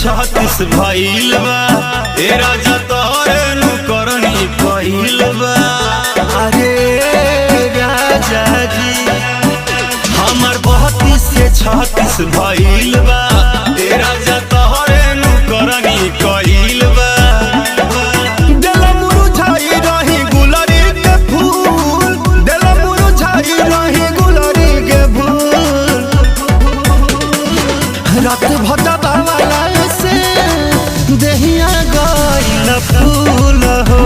36 भइल बा ए राजा तोरे नु करनी पहिल बा। अरे राजा जी हमर 32 से 36 भइल बा ए राजा तोरे नु करनी कइल बा। दिल मुरझाई रही गुलरी के फूल, दिल मुरझाई रही गुलरी के फूल। रात भटा बावला से देहिया गइल फूल हो,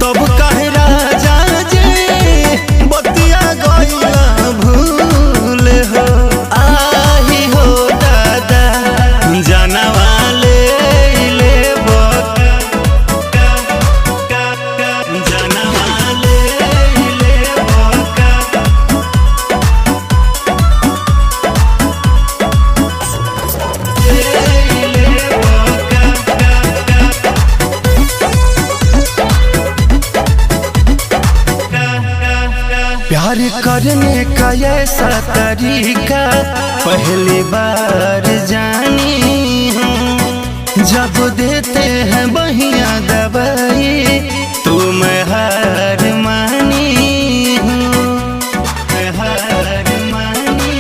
तब काहे राजा जी बतिया गइल भूल हो। आही हो दादा जानवा ले लेबो, जानवा ले लेबो। प्यार करने का ऐसा तरीका पहली बार जानी हूँ, जब देते हैं बहिया दवाई तो मैं हार मानी हूँ, मैं हार मानी।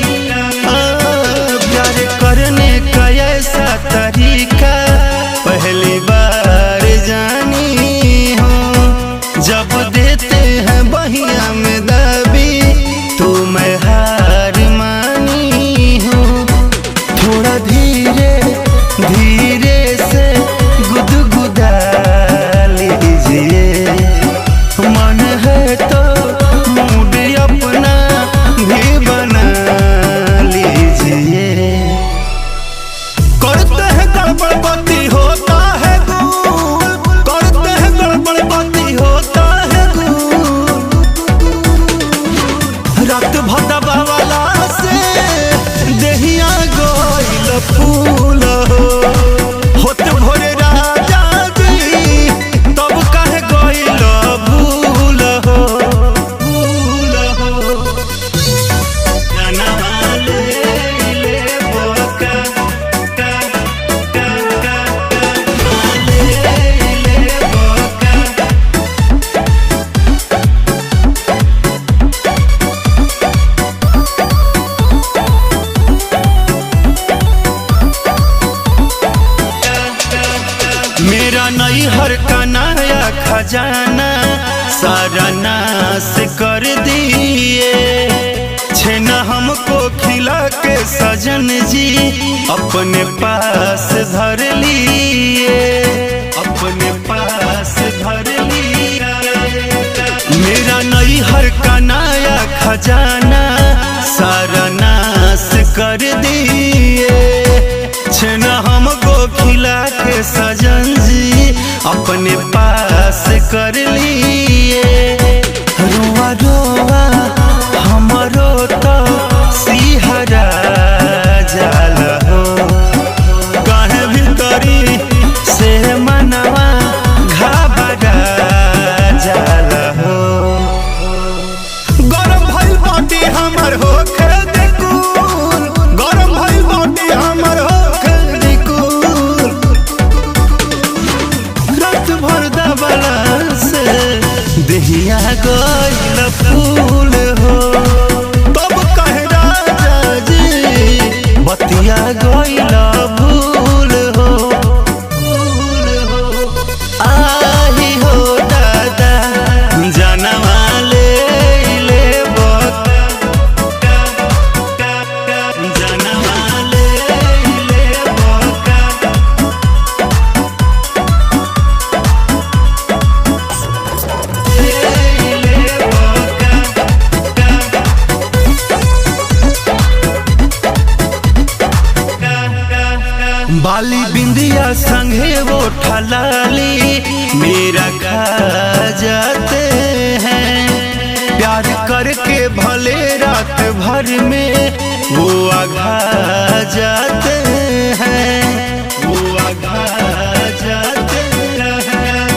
प्यार करने का ऐसा तरीका पहली बार जानी हूँ, जब देते हैं बहिया में दबी तो मैं हार मानी हूँ। थोड़ा धीरे धीरे से गुदगुदा लीजिए, मन है तो मूड अपना भी बना लीजिए। करते हैं गड़बड़ बाती होता है गुल, करते हैं गड़बड़ बाती होता है गुल। रात भटा बावला से देहिया गइल फूल हो, होत भोरे राजा जी तब काहे गइल भूल हो, भूल हो। जानवा ले लेबो का ले लेबो का। मेरा नैहर का नया खजाना सारा नाश कर दिए, छेना हमको खिला के सजन जी अपने पास धर लिए, अपने पास धर लिए। मेरा नैहर का नया खजाना सारा नाश कर दिए, छेना हमको खिला के सजन जी अपने पास कर लिए। रुआ रुआ हमरो तो सिहरा जाल हो, काहे भीतरी से मनवा घबरा जाल हो। गरम भइल बाटी हमर होखे देखूल, गरम भइल बाटी हमर होखे देखूल। रात भर दबला से देहिया गइल फूल हो, तब काहे राजा जी बतिया गइल भूल हो, भूल हो। आही हो दादा जानवा ले लेबो, जानवा ले लेबो का। बाली बिंदिया संगे वो ठलाली मेरा खा जाते हैं, प्यार करके भले रात भर में वो आघा जाते हैं, वो आघा जाते हैं।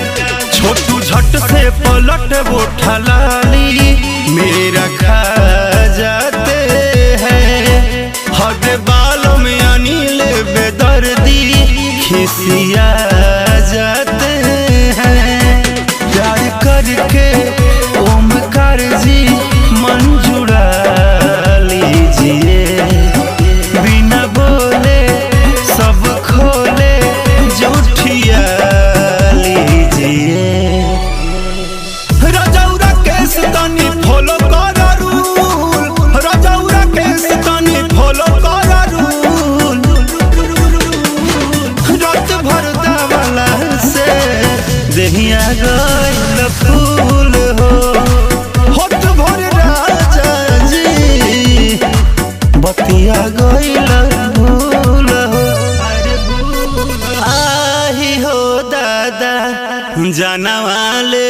छोटू झट से पलट वो ठलाली मेरा खा जाते हैं, हद बालों में अनिल बेदर्दी जानवाले